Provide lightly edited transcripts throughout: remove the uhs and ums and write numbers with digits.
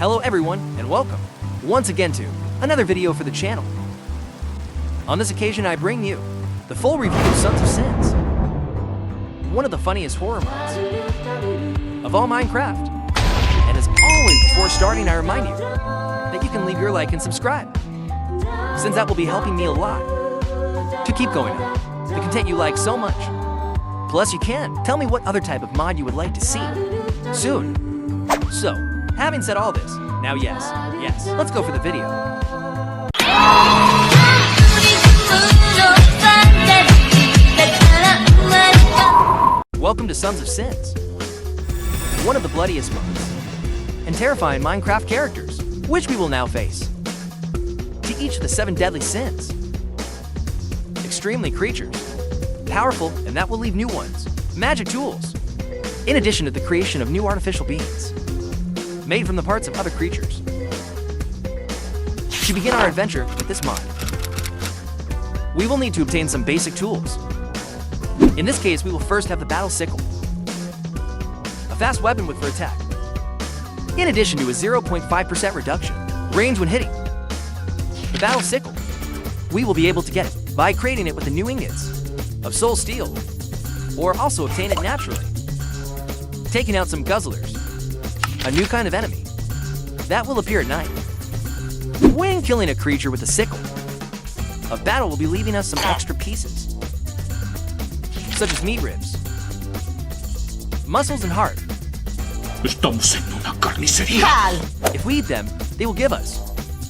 Hello everyone, and welcome once again to another video for the channel. On this occasion I bring you the full review of Sons of Sins, one of the funniest horror mods of all Minecraft. And as always, before starting I remind you that you can leave your like and subscribe, since that will be helping me a lot to keep going on the content you like so much. Plus you can tell me what other type of mod you would like to see soon. So, having said all this, now yes, let's go for the video. Welcome to Sons of Sins, one of the bloodiest mods and terrifying Minecraft characters, which we will now face. To each of the 7 deadly sins. Extremely creatures, powerful, and that will leave new ones. Magic tools, in addition to the creation of new artificial beings, made from the parts of other creatures. To begin our adventure with this mod, we will need to obtain some basic tools. In this case, we will first have the battle sickle, a fast weapon for attack, in addition to a 0.5% reduction range when hitting. The battle sickle, we will be able to get it by creating it with the new ingots of soul steel, or also obtain it naturally, taking out some guzzlers, a new kind of enemy that will appear at night. When killing a creature with a sickle, a battle will be leaving us some extra pieces, such as meat ribs, muscles, and heart. Estamos en una carnicería. If we eat them, they will give us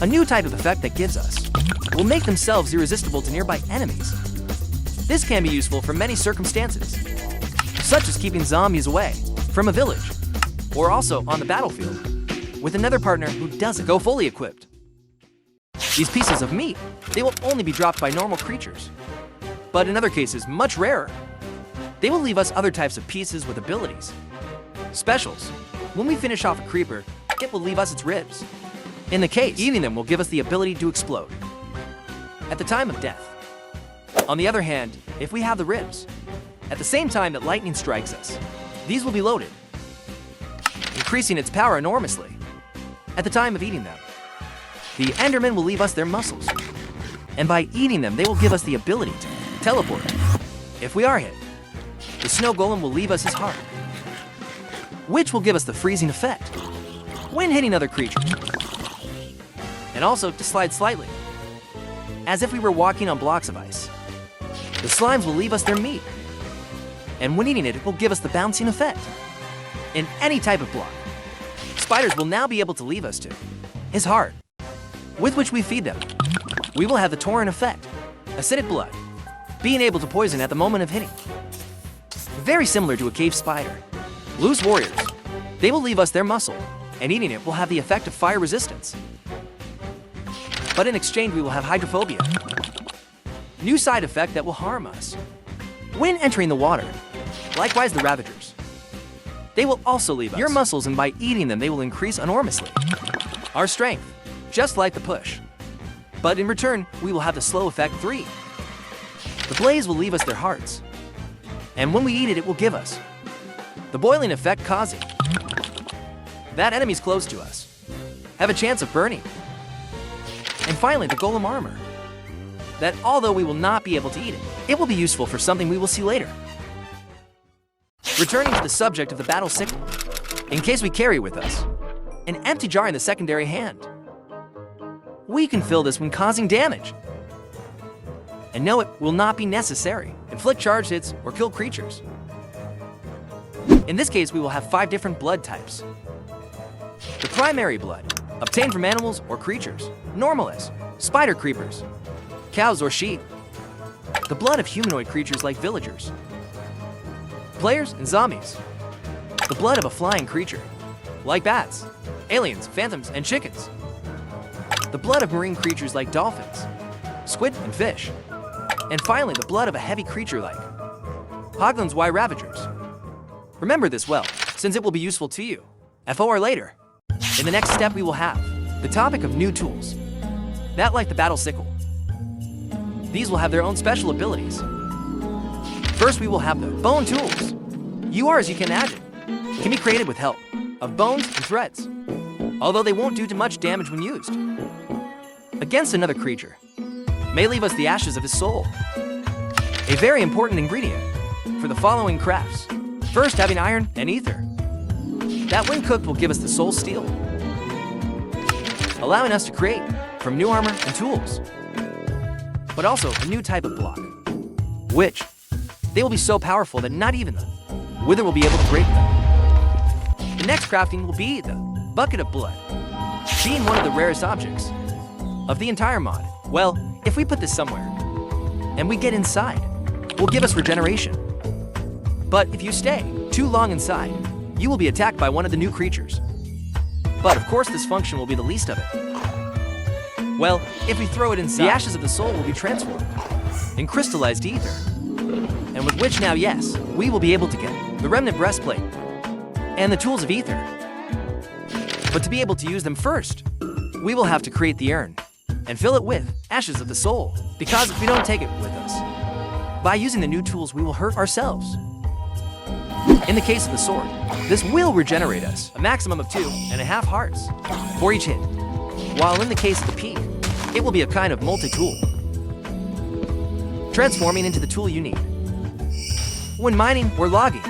a new type of effect that will make themselves irresistible to nearby enemies. This can be useful for many circumstances, such as keeping zombies away from a village, or also on the battlefield with another partner who doesn't go fully equipped. These pieces of meat, they will only be dropped by normal creatures, but in other cases much rarer. They will leave us other types of pieces with abilities. Specials. When we finish off a creeper, it will leave us its ribs. In the case, eating them will give us the ability to explode at the time of death. On the other hand, if we have the ribs, at the same time that lightning strikes us, these will be loaded, increasing its power enormously at the time of eating them. The Endermen will leave us their muscles, and by eating them, they will give us the ability to teleport if we are hit. The Snow Golem will leave us his heart, which will give us the freezing effect when hitting other creatures, and also to slide slightly, as if we were walking on blocks of ice. The slimes will leave us their meat, and when eating it, it will give us the bouncing effect in any type of block. Spiders will now be able to leave us to his heart, with which we feed them. We will have the torrent effect, acidic blood, being able to poison at the moment of hitting. Very similar to a cave spider. Loose warriors, they will leave us their muscle, and eating it will have the effect of fire resistance. But in exchange, we will have hydrophobia, new side effect that will harm us when entering the water. Likewise, the ravagers, they will also leave us your muscles, and by eating them, they will increase enormously our strength, just like the push. But in return, we will have the slow effect 3. The blaze will leave us their hearts, and when we eat it, it will give us the boiling effect, causing that enemies close to us have a chance of burning. And finally, the golem armor, that although we will not be able to eat it, it will be useful for something we will see later. Returning to the subject of the battle sickle, in case we carry with us an empty jar in the secondary hand, we can fill this when causing damage. And no, it will not be necessary. Inflict charge hits or kill creatures. In this case, we will have 5 different blood types. The primary blood, obtained from animals or creatures, normalists, spider creepers, cows or sheep. The blood of humanoid creatures like villagers, players, and zombies. The blood of a flying creature, like bats, aliens, phantoms, and chickens. The blood of marine creatures like dolphins, squid, and fish. And finally, the blood of a heavy creature like Hoglins Y Ravagers. Remember this well, since it will be useful to you, FOR later. In the next step, we will have the topic of new tools, that like the battle sickle. These will have their own special abilities. First, we will have the bone tools. You are, as you can imagine, can be created with help of bones and threads. although they won't do much damage when used. Against another creature, may leave us the ashes of his soul, a very important ingredient for the following crafts. First, having iron and ether. That when cooked will give us the soul steel, allowing us to create from new armor and tools, but also a new type of block, which they will be so powerful that not even the Wither will be able to break them. The next crafting will be the Bucket of Blood, being one of the rarest objects of the entire mod. Well, if we put this somewhere and we get inside, will give us regeneration. But if you stay too long inside, you will be attacked by one of the new creatures. But of course this function will be the least of it. Well, if we throw it inside, the ashes of the soul will be transformed in crystallized ether, and with which now, yes, we will be able to get the remnant breastplate and the tools of ether. But to be able to use them first, we will have to create the urn and fill it with ashes of the soul, because if we don't take it with us, by using the new tools we will hurt ourselves. In the case of the sword, this will regenerate us a maximum of 2.5 hearts for each hit, while in the case of the peak, it will be a kind of multi-tool, transforming into the tool you need when mining or logging.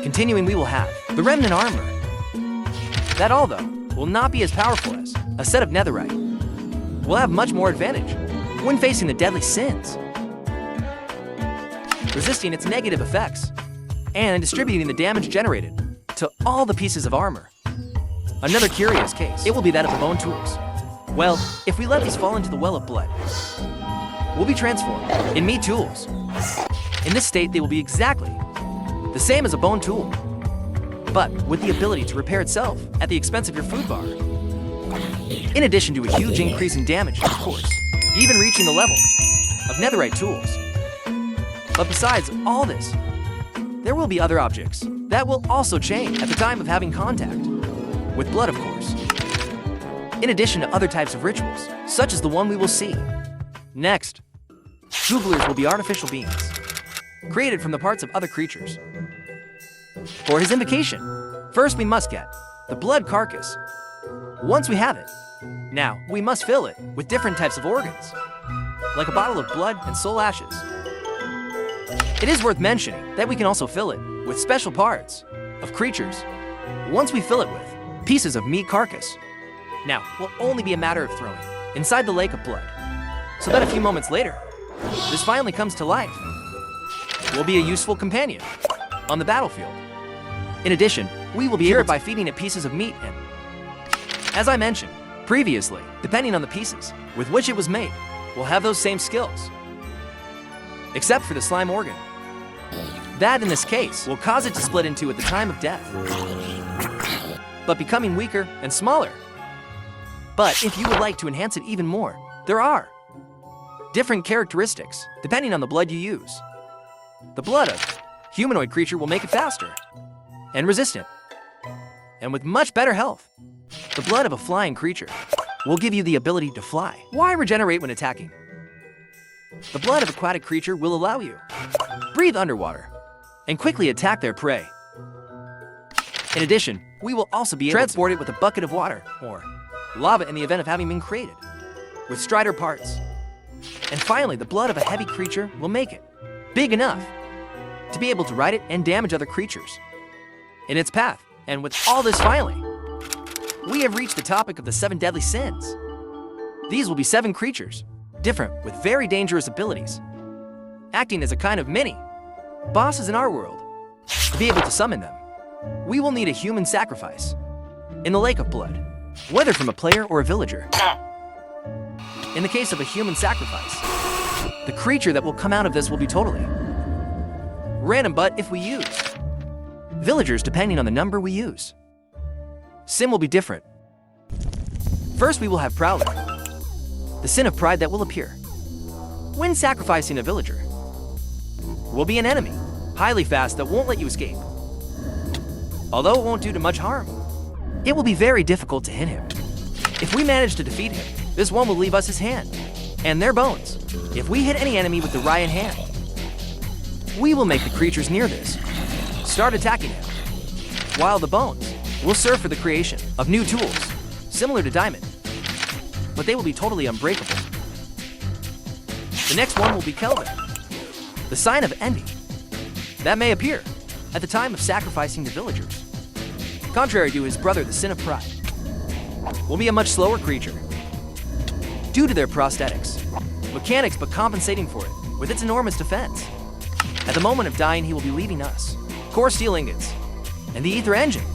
Continuing, we will have the remnant armor. That, although will not be as powerful as a set of netherite, will have much more advantage when facing the deadly sins, resisting its negative effects and distributing the damage generated to all the pieces of armor. Another curious case, it will be that of the bone tools. Well, if we let these fall into the well of blood, will be transformed in meat tools. In this state, they will be exactly the same as a bone tool, but with the ability to repair itself at the expense of your food bar. In addition to a huge increase in damage, of course, even reaching the level of netherite tools. But besides all this, there will be other objects that will also change at the time of having contact with blood, of course. In addition to other types of rituals, such as the one we will see next. Googlers will be artificial beings, created from the parts of other creatures. For his invocation, first we must get the blood carcass. Once we have it, now we must fill it with different types of organs, like a bottle of blood and soul ashes. It is worth mentioning that we can also fill it with special parts of creatures. Once we fill it with pieces of meat carcass, now will only be a matter of throwing inside the lake of blood, so that a few moments later, this finally comes to life. Will be a useful companion on the battlefield. In addition, we will be able by feeding it pieces of meat and, as I mentioned previously, depending on the pieces with which it was made, will have those same skills, except for the slime organ. That, in this case, will cause it to split into at the time of death, but becoming weaker and smaller. But if you would like to enhance it even more, there are different characteristics depending on the blood you use. The blood of humanoid creature will make it faster and resistant, and with much better health. The blood of a flying creature will give you the ability to fly. Why regenerate when attacking? The blood of aquatic creature will allow you breathe underwater and quickly attack their prey. In addition, we will also be able to transport it with a bucket of water or lava in the event of having been created with strider parts. And finally, the blood of a heavy creature will make it big enough to be able to ride it and damage other creatures in its path. And with all this, finally, we have reached the topic of the 7 deadly sins. These will be 7 creatures, different with very dangerous abilities, acting as a kind of mini bosses in our world. To be able to summon them, we will need a human sacrifice in the lake of blood, whether from a player or a villager. In the case of a human sacrifice, the creature that will come out of this will be totally random, but if we use villagers depending on the number we use, sin will be different. First, we will have Prowler, the sin of pride that will appear when sacrificing a villager. Will be an enemy, highly fast, that won't let you escape. Although it won't do too much harm, it will be very difficult to hit him. If we manage to defeat him, this one will leave us his hand and their bones. If we hit any enemy with the Ryan hand, we will make the creatures near this start attacking him, while the bones will serve for the creation of new tools, similar to diamond, but they will be totally unbreakable. The next one will be Kelvin, the sign of envy. That may appear at the time of sacrificing the villagers. Contrary to his brother, the sin of pride, will be a much slower creature due to their prosthetics, mechanics, but compensating for it with its enormous defense. At the moment of dying, he will be leaving us core steel ingots and the ether engine,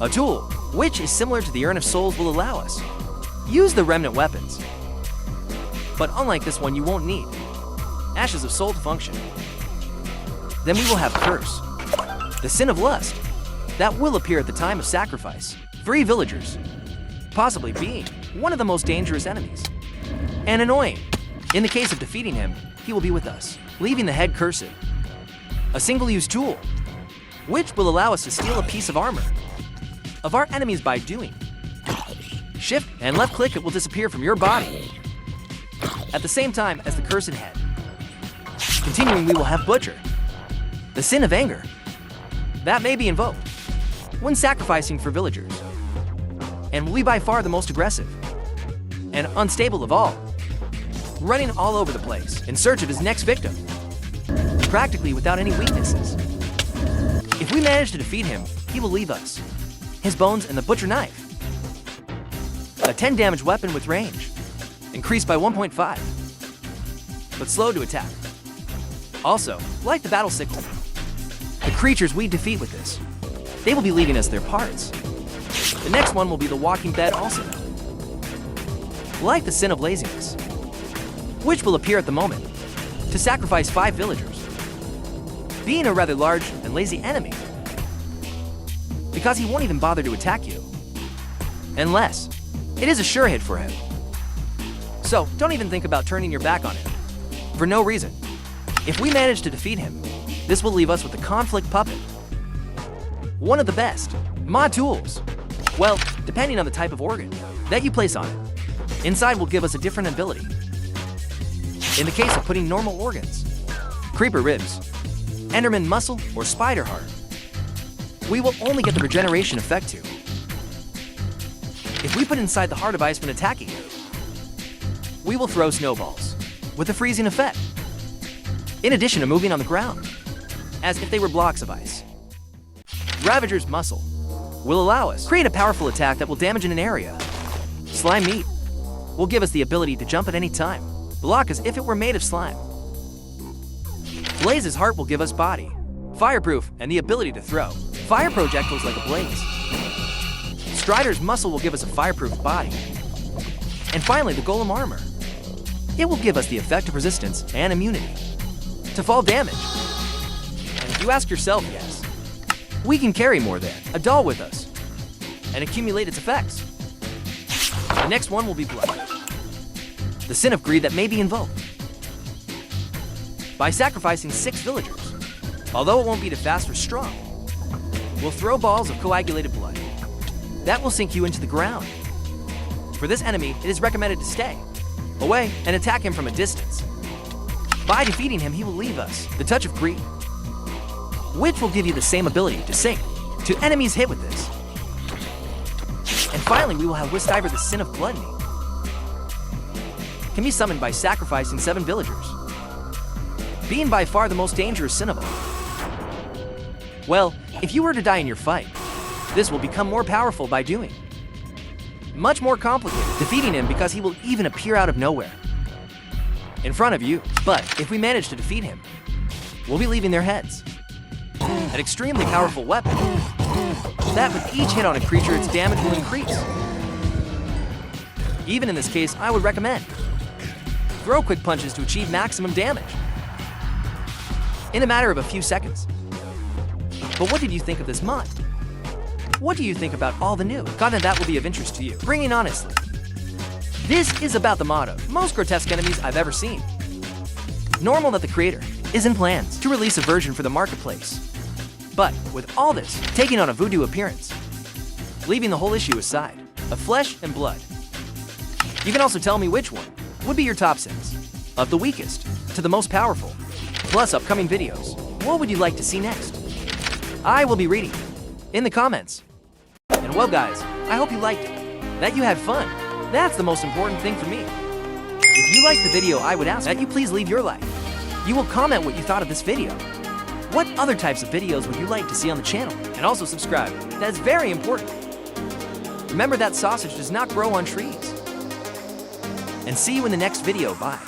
a tool which is similar to the urn of souls will allow us use the remnant weapons. But unlike this one, you won't need ashes of soul to function. Then we will have curse, the sin of lust, that will appear at the time of sacrifice. 3 villagers, possibly being one of the most dangerous enemies, and annoying. In the case of defeating him, he will be with us, leaving the head cursed, a single-use tool, which will allow us to steal a piece of armor of our enemies by doing shift and left click. It will disappear from your body at the same time as the cursed head. Continuing, we will have Butcher, the sin of anger, that may be invoked when sacrificing for villagers, and will be by far the most aggressive and unstable of all, running all over the place in search of his next victim, practically without any weaknesses. If we manage to defeat him, he will leave us his bones and the butcher knife, a 10 damage weapon with range, increased by 1.5, but slow to attack. Also, like the battle sickle, the creatures we defeat with this, they will be leaving us their parts. The next one will be the walking bed, also like the sin of laziness, which will appear at the moment to sacrifice 5 villagers, being a rather large and lazy enemy, because he won't even bother to attack you unless it is a sure hit for him. So don't even think about turning your back on him for no reason. If we manage to defeat him, this will leave us with the conflict puppet, one of the best mod tools. Well, depending on the type of organ that you place on it, inside will give us a different ability. In the case of putting normal organs, creeper ribs, enderman muscle, or spider heart, we will only get the regeneration effect too. If we put inside the heart of ice when attacking, we will throw snowballs with a freezing effect, in addition to moving on the ground, as if they were blocks of ice. Ravager's muscle will allow us create a powerful attack that will damage in an area. Slime meat will give us the ability to jump at any time, block as if it were made of slime. Blaze's heart will give us body, fireproof, and the ability to throw fire projectiles like a blaze. Strider's muscle will give us a fireproof body. And finally, the golem armor. It will give us the effect of resistance and immunity to fall damage. And if you ask yourself, yes, we can carry more than a doll with us and accumulate its effects. The next one will be blood, the sin of greed that may be invoked by sacrificing 6 villagers. Although it won't be too fast or strong, we'll throw balls of coagulated blood that will sink you into the ground. For this enemy, it is recommended to stay away and attack him from a distance. By defeating him, he will leave us the touch of greed, which will give you the same ability to sink to enemies hit with this. And finally, we will have Wistdiver, the sin of gluttony. Can be summoned by sacrificing 7 villagers, being by far the most dangerous sin of all. Well, if you were to die in your fight, this will become more powerful by doing much more complicated, defeating him, because he will even appear out of nowhere in front of you. But if we manage to defeat him, we'll be leaving their heads, an extremely powerful weapon that with each hit on a creature, its damage will increase. Even in this case, I would recommend throw quick punches to achieve maximum damage in a matter of a few seconds. But what did you think of this mod? What do you think about all the new content that will be of interest to you? Bringing honestly, this is about the mod of most grotesque enemies I've ever seen. Normal that the creator is in plans to release a version for the marketplace, but with all this taking on a voodoo appearance, leaving the whole issue aside of flesh and blood. You can also tell me which one would be your top sins, of the weakest to the most powerful, plus upcoming videos. What would you like to see next? I will be reading in the comments. And well guys, I hope you liked it, that you had fun. That's the most important thing for me. If you liked the video, I would ask that you please leave your like. You will comment what you thought of this video. What other types of videos would you like to see on the channel? And also subscribe, that is very important. Remember that sausage does not grow on trees. And see you in the next video, bye.